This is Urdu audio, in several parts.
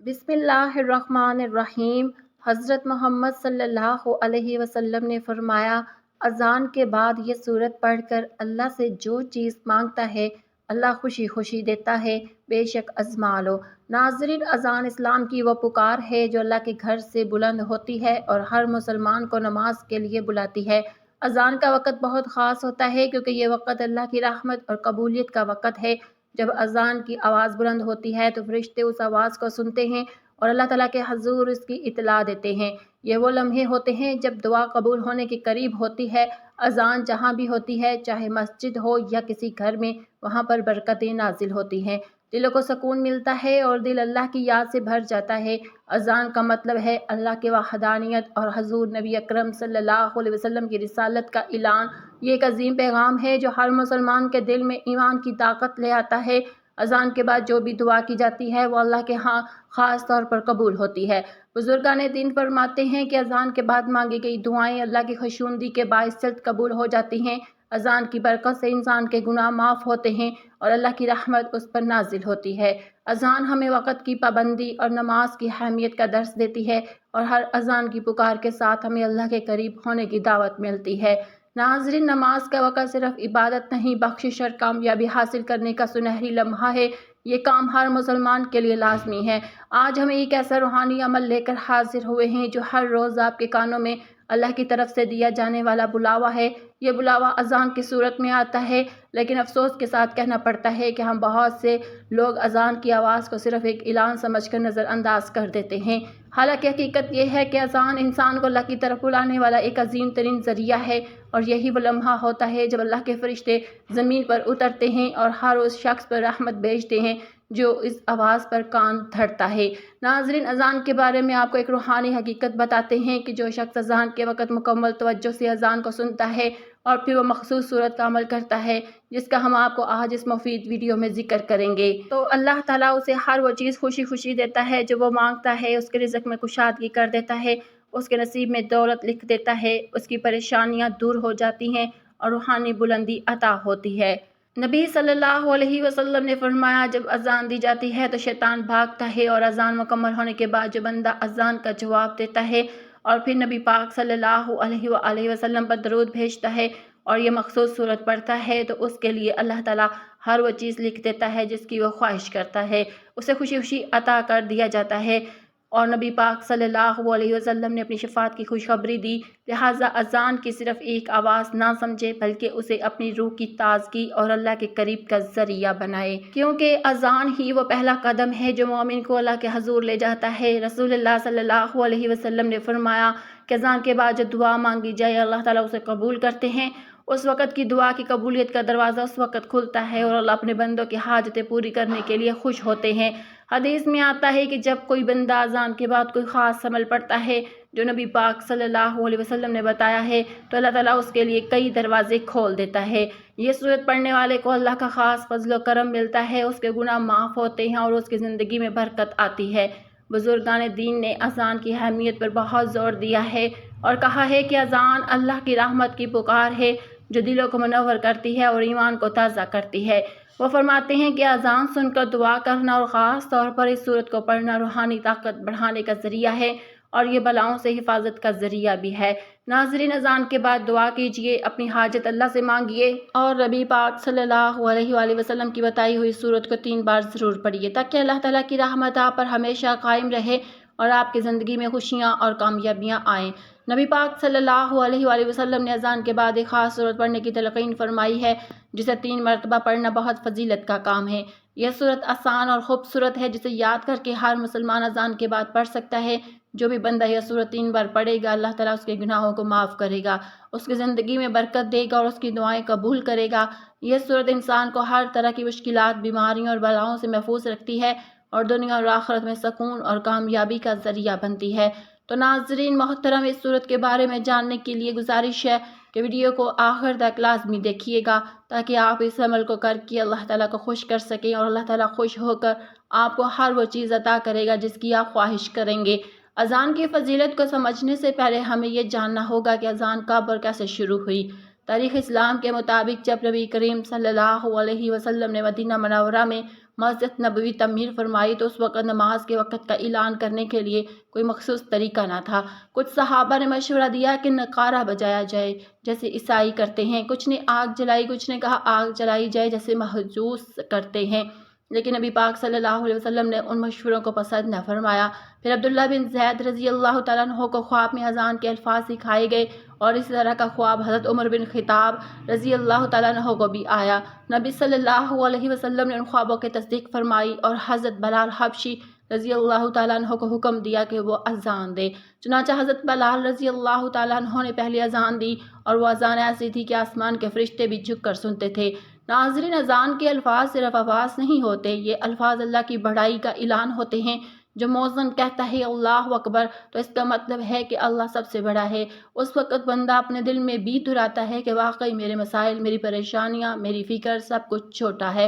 بسم اللہ الرحمن الرحیم۔ حضرت محمد صلی اللہ علیہ وسلم نے فرمایا، اذان کے بعد یہ سورت پڑھ کر اللہ سے جو چیز مانگتا ہے اللہ خوشی خوشی دیتا ہے، بے شک ازما لو۔ ناظرین، اذان اسلام کی وہ پکار ہے جو اللہ کے گھر سے بلند ہوتی ہے اور ہر مسلمان کو نماز کے لیے بلاتی ہے۔ اذان کا وقت بہت خاص ہوتا ہے کیونکہ یہ وقت اللہ کی رحمت اور قبولیت کا وقت ہے۔ جب اذان کی آواز بلند ہوتی ہے تو فرشتے اس آواز کو سنتے ہیں اور اللہ تعالیٰ کے حضور اس کی اطلاع دیتے ہیں۔ یہ وہ لمحے ہوتے ہیں جب دعا قبول ہونے کے قریب ہوتی ہے۔ اذان جہاں بھی ہوتی ہے، چاہے مسجد ہو یا کسی گھر میں، وہاں پر برکتیں نازل ہوتی ہیں، دلوں کو سکون ملتا ہے اور دل اللہ کی یاد سے بھر جاتا ہے۔ اذان کا مطلب ہے اللہ کی وحدانیت اور حضور نبی اکرم صلی اللہ علیہ وسلم کی رسالت کا اعلان۔ یہ ایک عظیم پیغام ہے جو ہر مسلمان کے دل میں ایمان کی طاقت لے آتا ہے۔ اذان کے بعد جو بھی دعا کی جاتی ہے وہ اللہ کے ہاں خاص طور پر قبول ہوتی ہے۔ بزرگان دین فرماتے ہیں کہ اذان کے بعد مانگی گئی دعائیں اللہ کی خوشنودی کے باعث جلد قبول ہو جاتی ہیں۔ اذان کی برکت سے انسان کے گناہ معاف ہوتے ہیں اور اللہ کی رحمت اس پر نازل ہوتی ہے۔ اذان ہمیں وقت کی پابندی اور نماز کی اہمیت کا درس دیتی ہے اور ہر اذان کی پکار کے ساتھ ہمیں اللہ کے قریب ہونے کی دعوت ملتی ہے۔ ناظرین، نماز کا وقت صرف عبادت نہیں، بخشش اور کامیابی حاصل کرنے کا سنہری لمحہ ہے۔ یہ کام ہر مسلمان کے لیے لازمی ہے۔ آج ہم ایک ایسا روحانی عمل لے کر حاضر ہوئے ہیں جو ہر روز آپ کے کانوں میں اللہ کی طرف سے دیا جانے والا بلاوا ہے۔ یہ بلاوا اذان کی صورت میں آتا ہے، لیکن افسوس کے ساتھ کہنا پڑتا ہے کہ ہم بہت سے لوگ اذان کی آواز کو صرف ایک اعلان سمجھ کر نظر انداز کر دیتے ہیں، حالانکہ حقیقت یہ ہے کہ اذان انسان کو اللہ کی طرف بلانے والا ایک عظیم ترین ذریعہ ہے، اور یہی وہ لمحہ ہوتا ہے جب اللہ کے فرشتے زمین پر اترتے ہیں اور ہر اس شخص پر رحمت بھیجتے ہیں جو اس آواز پر کان دھرتا ہے۔ ناظرین، اذان کے بارے میں آپ کو ایک روحانی حقیقت بتاتے ہیں کہ جو شخص اذان کے وقت مکمل توجہ سے اذان کو سنتا ہے اور پھر وہ مخصوص صورت کا عمل کرتا ہے جس کا ہم آپ کو آج اس مفید ویڈیو میں ذکر کریں گے، تو اللہ تعالیٰ اسے ہر وہ چیز خوشی خوشی دیتا ہے جو وہ مانگتا ہے، اس کے رزق میں کشادگی کر دیتا ہے، اس کے نصیب میں دولت لکھ دیتا ہے، اس کی پریشانیاں دور ہو جاتی ہیں اور روحانی بلندی عطا ہوتی ہے۔ نبی صلی اللہ علیہ وسلم نے فرمایا، جب اذان دی جاتی ہے تو شیطان بھاگتا ہے، اور اذان مکمل ہونے کے بعد جو بندہ اذان کا جواب دیتا ہے اور پھر نبی پاک صلی اللہ علیہ وآلہ وسلم پر درود بھیجتا ہے اور یہ مخصوص صورت پڑھتا ہے تو اس کے لیے اللہ تعالیٰ ہر وہ چیز لکھ دیتا ہے جس کی وہ خواہش کرتا ہے، اسے خوشی خوشی عطا کر دیا جاتا ہے۔ اور نبی پاک صلی اللہ علیہ وسلم نے اپنی شفاعت کی خوشخبری دی، لہٰذا اذان کی صرف ایک آواز نہ سمجھے بلکہ اسے اپنی روح کی تازگی اور اللہ کے قریب کا ذریعہ بنائے، کیونکہ اذان ہی وہ پہلا قدم ہے جو مومن کو اللہ کے حضور لے جاتا ہے۔ رسول اللہ صلی اللہ علیہ وسلم نے فرمایا کہ اذان کے بعد جو دعا مانگی جائے اللہ تعالیٰ اسے قبول کرتے ہیں۔ اس وقت کی دعا کی قبولیت کا دروازہ اس وقت کھلتا ہے اور اللہ اپنے بندوں کی حاجتیں پوری کرنے کے لیے خوش ہوتے ہیں۔ حدیث میں آتا ہے کہ جب کوئی بندہ اذان کے بعد کوئی خاص عمل پڑھتا ہے جو نبی پاک صلی اللہ علیہ وسلم نے بتایا ہے تو اللہ تعالیٰ اس کے لیے کئی دروازے کھول دیتا ہے۔ یہ صورت پڑھنے والے کو اللہ کا خاص فضل و کرم ملتا ہے، اس کے گناہ معاف ہوتے ہیں اور اس کی زندگی میں برکت آتی ہے۔ بزرگان دین نے اذان کی اہمیت پر بہت زور دیا ہے اور کہا ہے کہ اذان اللہ کی رحمت کی پکار ہے جو دلوں کو منور کرتی ہے اور ایمان کو تازہ کرتی ہے۔ وہ فرماتے ہیں کہ اذان سن کر دعا کرنا اور خاص طور پر اس صورت کو پڑھنا روحانی طاقت بڑھانے کا ذریعہ ہے اور یہ بلاؤں سے حفاظت کا ذریعہ بھی ہے۔ ناظرین، اذان کے بعد دعا کیجئے، اپنی حاجت اللہ سے مانگیے اور نبی پاک صلی اللہ علیہ وآلہ وسلم کی بتائی ہوئی صورت کو 3 بار ضرور پڑھیے تاکہ اللہ تعالیٰ کی رحمت آپ پر ہمیشہ قائم رہے اور آپ کی زندگی میں خوشیاں اور کامیابیاں آئیں۔ نبی پاک صلی اللہ علیہ وآلہ وسلم نے اذان کے بعد ایک خاص صورت پڑھنے کی تلقین فرمائی ہے جسے 3 مرتبہ پڑھنا بہت فضیلت کا کام ہے۔ یہ صورت آسان اور خوبصورت ہے جسے یاد کر کے ہر مسلمان اذان کے بعد پڑھ سکتا ہے۔ جو بھی بندہ یہ صورت 3 بار پڑھے گا اللہ تعالیٰ اس کے گناہوں کو معاف کرے گا، اس کی زندگی میں برکت دے گا اور اس کی دعائیں قبول کرے گا۔ یہ صورت انسان کو ہر طرح کی مشکلات، بیماریوں اور بلاؤں سے محفوظ رکھتی ہے اور دنیا اور آخرت میں سکون اور کامیابی کا ذریعہ بنتی ہے۔ تو ناظرین محترم، اس صورت کے بارے میں جاننے کے لیے گزارش ہے کہ ویڈیو کو آخر تک لازمی دیکھیے گا تاکہ آپ اس عمل کو کر کے اللہ تعالیٰ کو خوش کر سکیں اور اللہ تعالیٰ خوش ہو کر آپ کو ہر وہ چیز عطا کرے گا جس کی آپ خواہش کریں گے۔ اذان کی فضیلت کو سمجھنے سے پہلے ہمیں یہ جاننا ہوگا کہ اذان کب اور کیسے شروع ہوئی۔ تاریخ اسلام کے مطابق جب نبی کریم صلی اللہ علیہ وسلم نے مدینہ منورہ میں مسجد نبوی تعمیر فرمائی تو اس وقت نماز کے وقت کا اعلان کرنے کے لیے کوئی مخصوص طریقہ نہ تھا۔ کچھ صحابہ نے مشورہ دیا کہ نقارہ بجایا جائے جیسے عیسائی کرتے ہیں، کچھ نے آگ جلائی، کچھ نے کہا آگ جلائی جائے جیسے مہجوس کرتے ہیں، لیکن نبی پاک صلی اللہ علیہ وسلم نے ان مشوروں کو پسند نہ فرمایا۔ پھر عبداللہ بن زید رضی اللہ تعالیٰ عنہ کو خواب میں اذان کے الفاظ سکھائے گئے اور اسی طرح کا خواب حضرت عمر بن خطاب رضی اللہ تعالیٰ عنہ کو بھی آیا۔ نبی صلی اللہ علیہ وسلم نے ان خوابوں کی تصدیق فرمائی اور حضرت بلال حبشی رضی اللہ تعالیٰ عنہ کو حکم دیا کہ وہ اذان دے۔ چنانچہ حضرت بلال رضی اللہ تعالیٰ عنہ نے پہلی اذان دی اور وہ اذان ایسی تھی کہ آسمان کے فرشتے بھی جھک کر سنتے تھے۔ ناظرین، اذان کے الفاظ صرف آواز نہیں ہوتے، یہ الفاظ اللہ کی بڑائی کا اعلان ہوتے ہیں۔ جو مؤذن کہتا ہے اللہ اکبر تو اس کا مطلب ہے کہ اللہ سب سے بڑا ہے۔ اس وقت بندہ اپنے دل میں بھی دہراتا ہے کہ واقعی میرے مسائل، میری پریشانیاں، میری فکر سب کچھ چھوٹا ہے،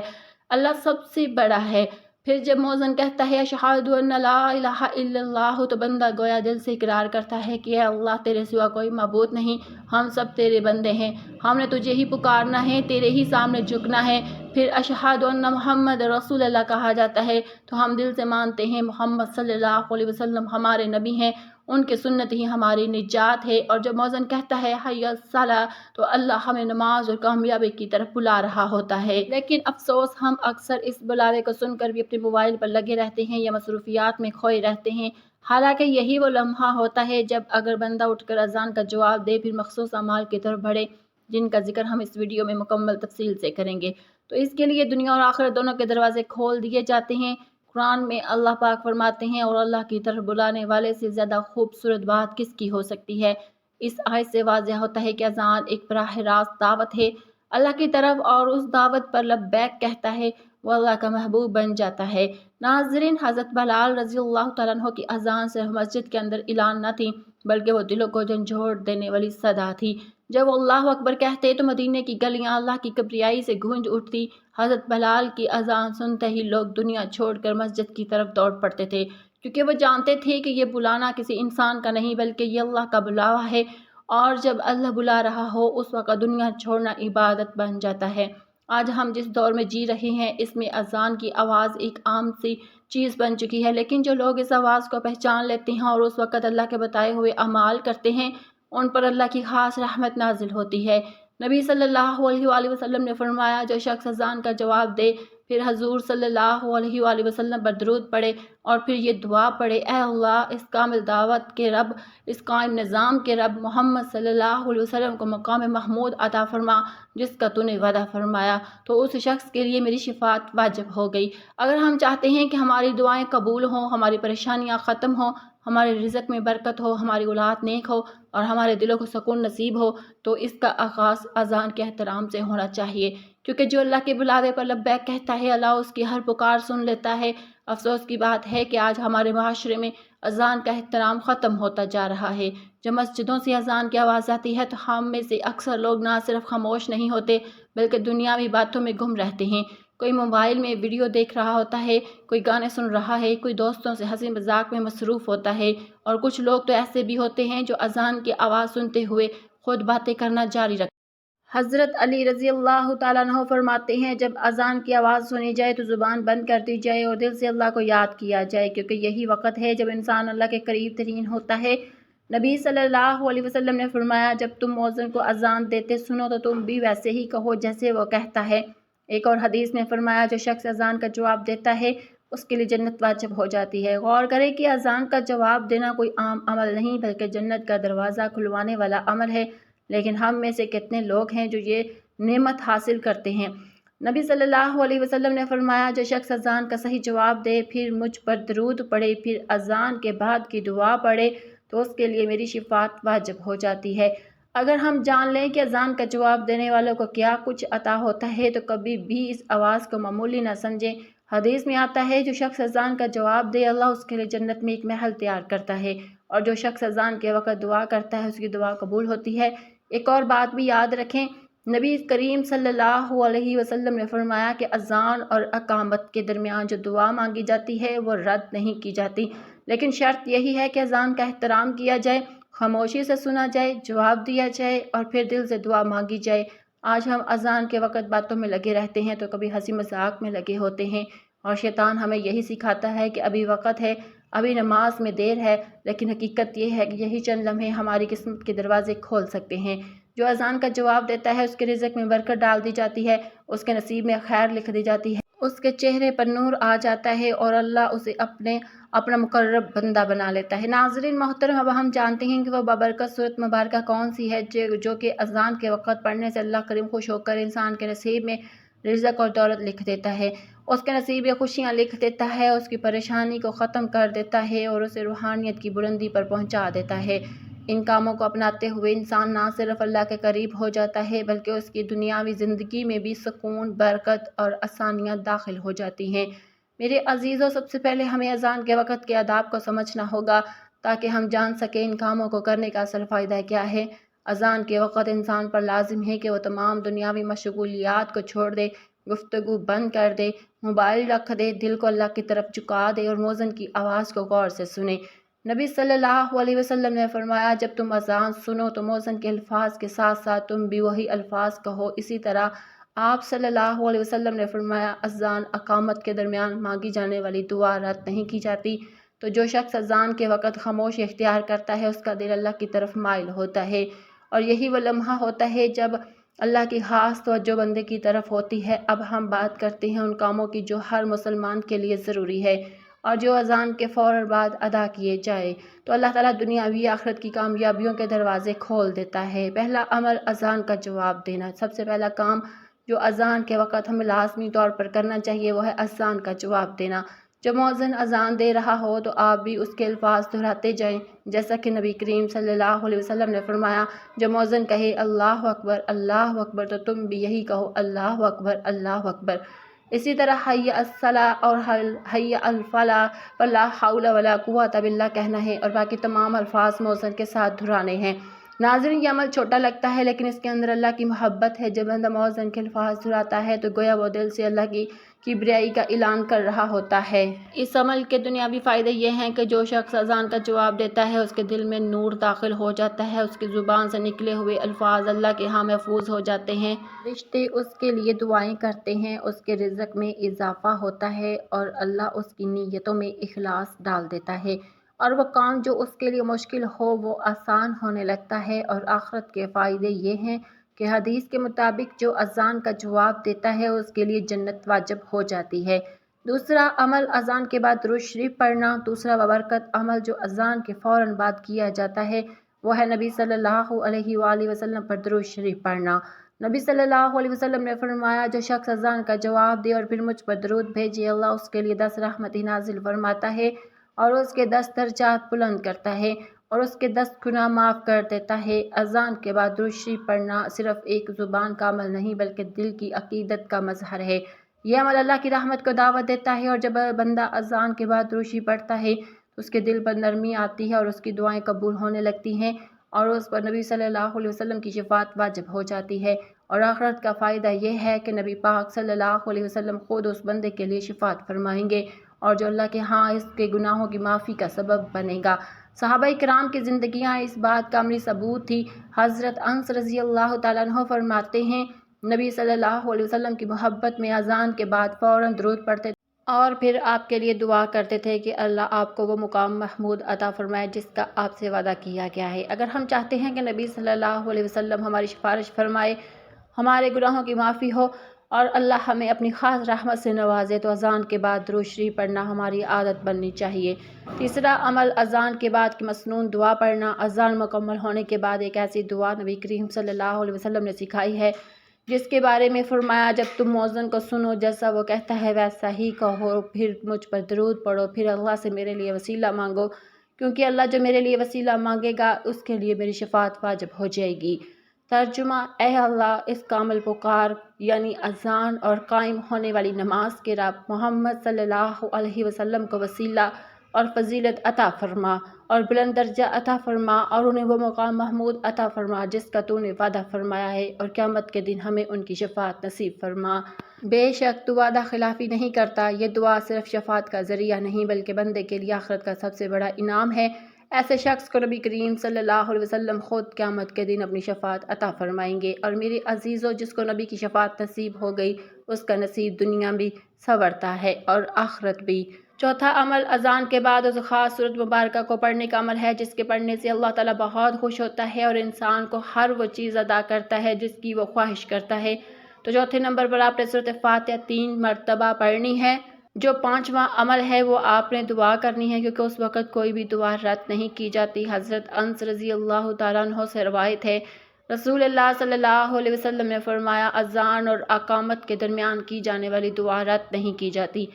اللہ سب سے بڑا ہے۔ پھر جب مؤذن کہتا ہے اشہد ان لا الہ الا اللہ تو بندہ گویا دل سے اقرار کرتا ہے کہ اے اللہ تیرے سوا کوئی معبود نہیں، ہم سب تیرے بندے ہیں، ہم نے تجھے ہی پکارنا ہے، تیرے ہی سامنے جھکنا ہے۔ پھر اشہد ان محمد رسول اللہ کہا جاتا ہے تو ہم دل سے مانتے ہیں محمد صلی اللہ علیہ وسلم ہمارے نبی ہیں، ان کی سنت ہی ہماری نجات ہے۔ اور جب مؤذن کہتا ہے حی الصلاۃ تو اللہ ہمیں نماز اور کامیابی کی طرف بلا رہا ہوتا ہے۔ لیکن افسوس، ہم اکثر اس بلاوے کو سن کر بھی اپنے موبائل پر لگے رہتے ہیں یا مصروفیات میں کھوئے رہتے ہیں، حالانکہ یہی وہ لمحہ ہوتا ہے جب اگر بندہ اٹھ کر اذان کا جواب دے، پھر مخصوص اعمال کی طرف بڑھے جن کا ذکر ہم اس ویڈیو میں مکمل تفصیل سے کریں گے، تو اس کے لیے دنیا اور آخرت دونوں کے دروازے کھول دیے جاتے ہیں۔ قرآن میں اللہ پاک فرماتے ہیں اور اللہ کی طرف بلانے والے سے زیادہ خوبصورت بات کس کی ہو سکتی ہے۔ اس آیت سے واضح ہوتا ہے کہ اذان ایک براہ راست دعوت ہے اللہ کی طرف، اور اس دعوت پر لبیک کہتا ہے وہ اللہ کا محبوب بن جاتا ہے۔ ناظرین، حضرت بلال رضی اللہ تعالیٰ عنہ کی اذان صرف مسجد کے اندر اعلان نہ تھی، بلکہ وہ دلوں کو جھنجھوڑ دینے والی صدا تھی۔ جب وہ اللہ اکبر کہتے تو مدینے کی گلیاں اللہ کی کبریائی سے گونج اٹھتی۔ حضرت بلال کی اذان سنتے ہی لوگ دنیا چھوڑ کر مسجد کی طرف دوڑ پڑتے تھے، کیونکہ وہ جانتے تھے کہ یہ بلانا کسی انسان کا نہیں بلکہ یہ اللہ کا بلاوا ہے، اور جب اللہ بلا رہا ہو اس وقت دنیا چھوڑنا عبادت بن جاتا ہے۔ آج ہم جس دور میں جی رہے ہیں اس میں اذان کی آواز ایک عام سی چیز بن چکی ہے، لیکن جو لوگ اس آواز کو پہچان لیتے ہیں اور اس وقت اللہ کے بتائے ہوئے اعمال کرتے ہیں، ان پر اللہ کی خاص رحمت نازل ہوتی ہے۔ نبی صلی اللہ علیہ وآلہ وسلم نے فرمایا جو شخص اذان کا جواب دے، پھر حضور صلی اللہ علیہ وآلہ وسلم پر درود پڑھے اور پھر یہ دعا پڑھے، اے اللہ اس کامل دعوت کے رب، اس قائم نظام کے رب، محمد صلی اللہ علیہ وسلم کو مقام محمود عطا فرما جس کا تو نے وعدہ فرمایا، تو اس شخص کے لیے میری شفاعت واجب ہو گئی۔ اگر ہم چاہتے ہیں کہ ہماری دعائیں قبول ہوں، ہماری پریشانیاں ختم ہوں، ہمارے رزق میں برکت ہو، ہماری اولاد نیک ہو اور ہمارے دلوں کو سکون نصیب ہو، تو اس کا آغاز اذان کے احترام سے ہونا چاہیے، کیونکہ جو اللہ کے بلاوے پر لبیک کہتا ہے اللہ اس کی ہر پکار سن لیتا ہے۔ افسوس کی بات ہے کہ آج ہمارے معاشرے میں اذان کا احترام ختم ہوتا جا رہا ہے۔ جب مسجدوں سے اذان کی آواز آتی ہے تو ہم میں سے اکثر لوگ نہ صرف خاموش نہیں ہوتے بلکہ دنیاوی باتوں میں گم رہتے ہیں۔ کوئی موبائل میں ویڈیو دیکھ رہا ہوتا ہے، کوئی گانے سن رہا ہے، کوئی دوستوں سے ہنسی مذاق میں مصروف ہوتا ہے، اور کچھ لوگ تو ایسے بھی ہوتے ہیں جو اذان کی آواز سنتے ہوئے خود باتیں کرنا جاری رکھتے ہیں۔ حضرت علی رضی اللہ تعالیٰ عنہ فرماتے ہیں جب اذان کی آواز سنی جائے تو زبان بند کر دی جائے اور دل سے اللہ کو یاد کیا جائے، کیونکہ یہی وقت ہے جب انسان اللہ کے قریب ترین ہوتا ہے۔ نبی صلی اللہ علیہ وسلم نے فرمایا جب تم مؤذن کو اذان دیتے سنو تو تم بھی ویسے ہی کہو جیسے وہ کہتا ہے۔ ایک اور حدیث میں فرمایا جو شخص اذان کا جواب دیتا ہے اس کے لیے جنت واجب ہو جاتی ہے۔ غور کریں کہ اذان کا جواب دینا کوئی عام عمل نہیں بلکہ جنت کا دروازہ کھلوانے والا عمل ہے، لیکن ہم میں سے کتنے لوگ ہیں جو یہ نعمت حاصل کرتے ہیں۔ نبی صلی اللہ علیہ وسلم نے فرمایا جو شخص اذان کا صحیح جواب دے، پھر مجھ پر درود پڑھے، پھر اذان کے بعد کی دعا پڑھے تو اس کے لیے میری شفاعت واجب ہو جاتی ہے۔ اگر ہم جان لیں کہ اذان کا جواب دینے والوں کو کیا کچھ عطا ہوتا ہے تو کبھی بھی اس آواز کو معمولی نہ سمجھیں۔ حدیث میں آتا ہے جو شخص اذان کا جواب دے اللہ اس کے لیے جنت میں ایک محل تیار کرتا ہے، اور جو شخص اذان کے وقت دعا کرتا ہے اس کی دعا قبول ہوتی ہے۔ ایک اور بات بھی یاد رکھیں، نبی کریم صلی اللہ علیہ وسلم نے فرمایا کہ اذان اور اقامت کے درمیان جو دعا مانگی جاتی ہے وہ رد نہیں کی جاتی، لیکن شرط یہی ہے کہ اذان کا احترام کیا جائے، خاموشی سے سنا جائے، جواب دیا جائے اور پھر دل سے دعا مانگی جائے۔ آج ہم اذان کے وقت باتوں میں لگے رہتے ہیں تو کبھی ہنسی مذاق میں لگے ہوتے ہیں، اور شیطان ہمیں یہی سکھاتا ہے کہ ابھی وقت ہے، ابھی نماز میں دیر ہے، لیکن حقیقت یہ ہے کہ یہی چند لمحے ہماری قسمت کے دروازے کھول سکتے ہیں۔ جو اذان کا جواب دیتا ہے اس کے رزق میں برکت ڈال دی جاتی ہے، اس کے نصیب میں خیر لکھ دی جاتی ہے، اس کے چہرے پر نور آ جاتا ہے اور اللہ اسے اپنا مقرب بندہ بنا لیتا ہے۔ ناظرین محترم، اب ہم جانتے ہیں کہ وہ بابرکت صورت مبارکہ کون سی ہے جو کہ اذان کے وقت پڑھنے سے اللہ کریم خوش ہو کر انسان کے نصیب میں رزق اور دولت لکھ دیتا ہے، اس کے نصیب میں خوشیاں لکھ دیتا ہے، اس کی پریشانی کو ختم کر دیتا ہے اور اسے روحانیت کی بلندی پر پہنچا دیتا ہے۔ ان کاموں کو اپناتے ہوئے انسان نہ صرف اللہ کے قریب ہو جاتا ہے بلکہ اس کی دنیاوی زندگی میں بھی سکون، برکت اور آسانیاں داخل ہو جاتی ہیں۔ میرے عزیزوں، سب سے پہلے ہمیں اذان کے وقت کے آداب کو سمجھنا ہوگا تاکہ ہم جان سکیں ان کاموں کو کرنے کا اصل فائدہ کیا ہے۔ اذان کے وقت انسان پر لازم ہے کہ وہ تمام دنیاوی مشغولیات کو چھوڑ دے، گفتگو بند کر دے، موبائل رکھ دے، دل کو اللہ کی طرف جھکا دے اور مؤذن کی آواز کو غور سے سنے۔ نبی صلی اللہ علیہ وسلم نے فرمایا، جب تم اذان سنو تو مؤذن کے الفاظ کے ساتھ ساتھ تم بھی وہی الفاظ کہو۔ اسی طرح آپ صلی اللہ علیہ وسلم نے فرمایا، اذان اقامت کے درمیان مانگی جانے والی دعا رد نہیں کی جاتی۔ تو جو شخص اذان کے وقت خاموشی اختیار کرتا ہے اس کا دل اللہ کی طرف مائل ہوتا ہے، اور یہی وہ لمحہ ہوتا ہے جب اللہ کی خاص توجہ بندے کی طرف ہوتی ہے۔ اب ہم بات کرتے ہیں ان کاموں کی جو ہر مسلمان کے لیے ضروری ہے اور جو اذان کے فوراً بعد ادا کیے جائے تو اللہ تعالیٰ دنیاوی آخرت کی کامیابیوں کے دروازے کھول دیتا ہے۔ پہلا عمل اذان کا جواب دینا۔ سب سے پہلا کام جو اذان کے وقت ہمیں لازمی طور پر کرنا چاہیے وہ ہے اذان کا جواب دینا۔ جب مؤذن اذان دے رہا ہو تو آپ بھی اس کے الفاظ دہراتے جائیں، جیسا کہ نبی کریم صلی اللہ علیہ وسلم نے فرمایا، جب مؤذن کہے اللہ اکبر اللہ اکبر تو تم بھی یہی کہو اللہ اکبر اللہ اکبر۔ اسی طرح حی الصلاۃ اور حی الفلاح ولا حول ولا قوۃ الا باللہ کہنا ہے اور باقی تمام الفاظ مؤذن کے ساتھ دہرانے ہیں۔ ناظرین، یہ عمل چھوٹا لگتا ہے لیکن اس کے اندر اللہ کی محبت ہے۔ جب بندہ مؤذن کے الفاظ دہراتا ہے تو گویا وہ دل سے اللہ کی کبریائی کا اعلان کر رہا ہوتا ہے۔ اس عمل کے دنیاوی فائدے یہ ہیں کہ جو شخص اذان کا جواب دیتا ہے اس کے دل میں نور داخل ہو جاتا ہے، اس کی زبان سے نکلے ہوئے الفاظ اللہ کے ہاں محفوظ ہو جاتے ہیں، فرشتے اس کے لیے دعائیں کرتے ہیں، اس کے رزق میں اضافہ ہوتا ہے اور اللہ اس کی نیتوں میں اخلاص ڈال دیتا ہے، اور وہ کام جو اس کے لیے مشکل ہو وہ آسان ہونے لگتا ہے۔ اور آخرت کے فائدے یہ ہیں کہ حدیث کے مطابق جو اذان کا جواب دیتا ہے اس کے لیے جنت واجب ہو جاتی ہے۔ دوسرا عمل اذان کے بعد درود شریف پڑھنا۔ دوسرا بابرکت عمل جو اذان کے فوراً بعد کیا جاتا ہے وہ ہے نبی صلی اللہ علیہ وآلہ وسلم پر درود شریف پڑھنا۔ نبی صلی اللہ علیہ وسلم نے فرمایا، جو شخص اذان کا جواب دے اور پھر مجھ پر درود بھیجے، اللہ اس کے لیے 10 رحمتیں نازل فرماتا ہے اور اس کے 10 درجات بلند کرتا ہے اور اس کے 10 گناہ معاف کر دیتا ہے۔ اذان کے بعد درود شریف پڑھنا صرف ایک زبان کا عمل نہیں بلکہ دل کی عقیدت کا مظہر ہے۔ یہ عمل اللہ کی رحمت کو دعوت دیتا ہے اور جب بندہ اذان کے بعد درود شریف پڑھتا ہے تو اس کے دل پر نرمی آتی ہے اور اس کی دعائیں قبول ہونے لگتی ہیں اور اس پر نبی صلی اللہ علیہ وسلم کی شفاعت واجب ہو جاتی ہے۔ اور آخرت کا فائدہ یہ ہے کہ نبی پاک صلی اللہ علیہ وسلم خود اس بندے کے لیے شفاعت فرمائیں گے اور جو اللہ کے ہاں اس کے گناہوں کی معافی کا سبب بنے گا۔ صحابہ کرام کی زندگیاں اس بات کا عملی ثبوت تھی۔ حضرت انس رضی اللہ تعالیٰ عنہ فرماتے ہیں، نبی صلی اللہ علیہ وسلم کی محبت میں اذان کے بعد فوراً درود پڑھتے اور پھر آپ کے لیے دعا کرتے تھے کہ اللہ آپ کو وہ مقام محمود عطا فرمائے جس کا آپ سے وعدہ کیا گیا ہے۔ اگر ہم چاہتے ہیں کہ نبی صلی اللہ علیہ وسلم ہماری سفارش فرمائے، ہمارے گناہوں کی معافی ہو اور اللہ ہمیں اپنی خاص رحمت سے نوازے تو اذان کے بعد درود شریف پڑھنا ہماری عادت بننی چاہیے۔ تیسرا عمل اذان کے بعد کی مسنون دعا پڑھنا۔ اذان مکمل ہونے کے بعد ایک ایسی دعا نبی کریم صلی اللہ علیہ وسلم نے سکھائی ہے جس کے بارے میں فرمایا، جب تم مؤذن کو سنو جیسا وہ کہتا ہے ویسا ہی کہو، پھر مجھ پر درود پڑھو، پھر اللہ سے میرے لیے وسیلہ مانگو، کیونکہ اللہ جو میرے لیے وسیلہ مانگے گا اس کے لیے میری شفاعت واجب ہو جائے گی۔ ترجمہ: اے اللہ، اس کامل پکار یعنی اذان اور قائم ہونے والی نماز کے رب محمد صلی اللہ علیہ وسلم کو وسیلہ اور فضیلت عطا فرما اور بلند درجہ عطا فرما اور انہیں وہ مقام محمود عطا فرما جس کا تو نے وعدہ فرمایا ہے، اور قیامت کے دن ہمیں ان کی شفاعت نصیب فرما۔ بے شک تو وعدہ خلافی نہیں کرتا۔ یہ دعا صرف شفاعت کا ذریعہ نہیں بلکہ بندے کے لیے آخرت کا سب سے بڑا انعام ہے۔ ایسے شخص کو نبی کریم صلی اللہ علیہ وسلم خود قیامت کے دن اپنی شفاعت عطا فرمائیں گے۔ اور میرے عزیزو، جس کو نبی کی شفاعت نصیب ہو گئی اس کا نصیب دنیا بھی سنورتا ہے اور آخرت بھی۔ چوتھا عمل اذان کے بعد اس خاص سورت مبارکہ کو پڑھنے کا عمل ہے جس کے پڑھنے سے اللہ تعالیٰ بہت خوش ہوتا ہے اور انسان کو ہر وہ چیز ادا کرتا ہے جس کی وہ خواہش کرتا ہے۔ تو چوتھے نمبر پر آپ نے سورت فاتحہ 3 مرتبہ پڑھنی ہے۔ جو پانچواں عمل ہے وہ آپ نے دعا کرنی ہے، کیونکہ اس وقت کوئی بھی دعا رد نہیں کی جاتی۔ حضرت انس رضی اللہ تعالیٰ عنہ سے روایت ہے، رسول اللہ صلی اللہ علیہ وسلم نے فرمایا، اذان اور اقامت کے درمیان کی جانے والی دعا رد نہیں کی جاتی،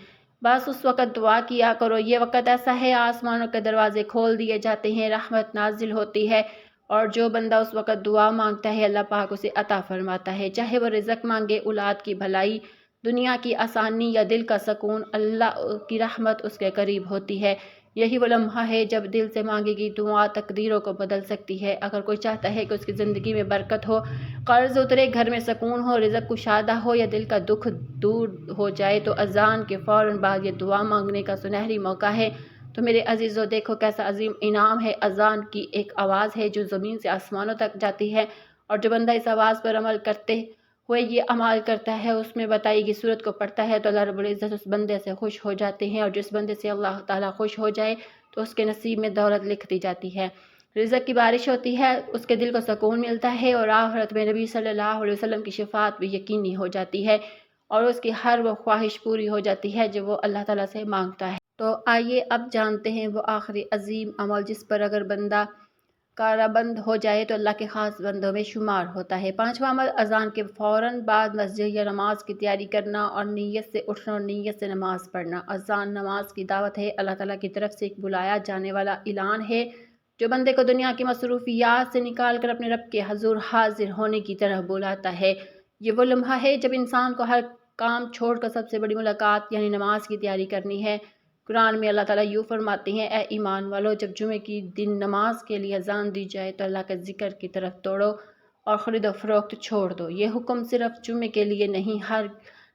بس اس وقت دعا کیا کرو۔ یہ وقت ایسا ہے آسمانوں کے دروازے کھول دیے جاتے ہیں، رحمت نازل ہوتی ہے، اور جو بندہ اس وقت دعا مانگتا ہے اللہ پاک اسے عطا فرماتا ہے، چاہے وہ رزق مانگے، اولاد کی بھلائی، دنیا کی آسانی یا دل کا سکون، اللہ کی رحمت اس کے قریب ہوتی ہے۔ یہی وہ لمحہ ہے جب دل سے مانگی گئی دعا تقدیروں کو بدل سکتی ہے۔ اگر کوئی چاہتا ہے کہ اس کی زندگی میں برکت ہو، قرض اترے، گھر میں سکون ہو، رزق کشادہ ہو یا دل کا دکھ دور ہو جائے، تو اذان کے فوراً بعد یہ دعا مانگنے کا سنہری موقع ہے۔ تو میرے عزیزو، دیکھو کیسا عظیم انعام ہے۔ اذان کی ایک آواز ہے جو زمین سے آسمانوں تک جاتی ہے، اور جو بندہ اس آواز پر عمل کرتے ہوئے یہ اعمال کرتا ہے، اس میں بتائی گئی صورت کو پڑھتا ہے، تو اللہ رب العزت اس بندے سے خوش ہو جاتے ہیں، اور جس بندے سے اللہ تعالیٰ خوش ہو جائے تو اس کے نصیب میں دولت لکھ دی جاتی ہے، رزق کی بارش ہوتی ہے، اس کے دل کو سکون ملتا ہے، اور آخرت میں نبی صلی اللہ علیہ وسلم کی شفاعت بھی یقینی ہو جاتی ہے، اور اس کی ہر وہ خواہش پوری ہو جاتی ہے جو وہ اللہ تعالیٰ سے مانگتا ہے۔ تو آئیے اب جانتے ہیں وہ آخری عظیم عمل جس پر اگر بندہ کارا بند ہو جائے تو اللہ کے خاص بندوں میں شمار ہوتا ہے۔ پانچواں عمل اذان کے فوراً بعد مسجد یا نماز کی تیاری کرنا اور نیت سے اٹھنا اور نیت سے نماز پڑھنا۔ اذان نماز کی دعوت ہے، اللہ تعالیٰ کی طرف سے ایک بلایا جانے والا اعلان ہے جو بندے کو دنیا کی مصروفیات سے نکال کر اپنے رب کے حضور حاضر ہونے کی طرف بلاتا ہے۔ یہ وہ لمحہ ہے جب انسان کو ہر کام چھوڑ کر سب سے بڑی ملاقات یعنی نماز کی تیاری کرنی ہے۔ قرآن میں اللہ تعالیٰ یوں فرماتے ہیں، اے ایمان والو، جب جمعے کی دن نماز کے لیے اذان دی جائے تو اللہ کے ذکر کی طرف دوڑو اور خرید و فروخت چھوڑ دو۔ یہ حکم صرف جمعے کے لیے نہیں، ہر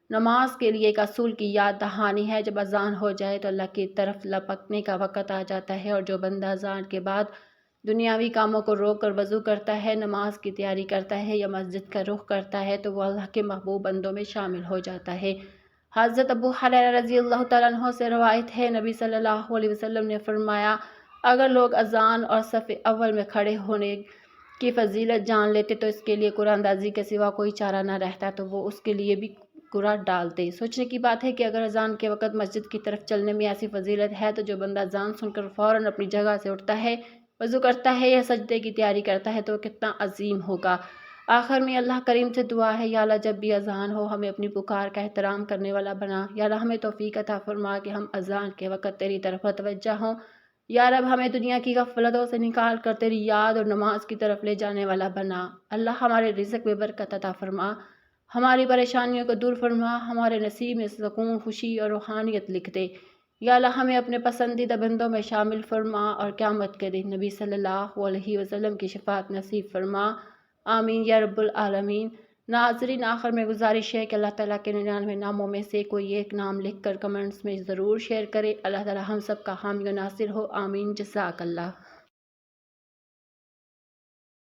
نماز کے لیے ایک اصول کی یاد دہانی ہے۔ جب اذان ہو جائے تو اللہ کی طرف لپکنے کا وقت آ جاتا ہے، اور جو بندہ اذان کے بعد دنیاوی کاموں کو روک کر وضو کرتا ہے، نماز کی تیاری کرتا ہے یا مسجد کا رخ کرتا ہے تو وہ اللہ کے محبوب بندوں میں شامل ہو جاتا ہے۔ حضرت ابو ہریرہ رضی اللہ تعالیٰ عنہ سے روایت ہے، نبی صلی اللہ علیہ وسلم نے فرمایا، اگر لوگ اذان اور صف اول میں کھڑے ہونے کی فضیلت جان لیتے تو اس کے لیے قرآن اندازی کے سوا کوئی چارہ نہ رہتا، تو وہ اس کے لیے بھی قرآن ڈالتے۔ سوچنے کی بات ہے کہ اگر اذان کے وقت مسجد کی طرف چلنے میں ایسی فضیلت ہے تو جو بندہ اذان سن کر فوراً اپنی جگہ سے اٹھتا ہے، وضو کرتا ہے یا سجدے کی تیاری کرتا ہے تو وہ کتنا عظیم ہوگا۔ آخر میں اللہ کریم سے دعا ہے، یا اللہ جب بھی اذان ہو ہمیں اپنی پکار کا احترام کرنے والا بنا، یا اللہ ہمیں توفیق عطا فرما کہ ہم اذان کے وقت تیری طرف متوجہ ہوں، یا رب ہمیں دنیا کی غفلتوں سے نکال کر تیری یاد اور نماز کی طرف لے جانے والا بنا۔ اللہ ہمارے رزق میں برکت عطا فرما، ہماری پریشانیوں کو دور فرما، ہمارے نصیب میں سکون، خوشی اور روحانیت لکھ دے۔ یا اللہ ہمیں اپنے پسندیدہ بندوں میں شامل فرما، اور قیامت کے دن نبی صلی اللہ علیہ وسلم کی شفاعت نصیب فرما، آمین یا رب العالمین۔ ناظرین، آخر میں گزارش ہے کہ اللہ تعالیٰ کے 99 ناموں میں سے کوئی ایک نام لکھ کر کمنٹس میں ضرور شیئر کرے۔ اللہ تعالیٰ ہم سب کا حامی و ناصر ہو، آمین، جزاک اللہ۔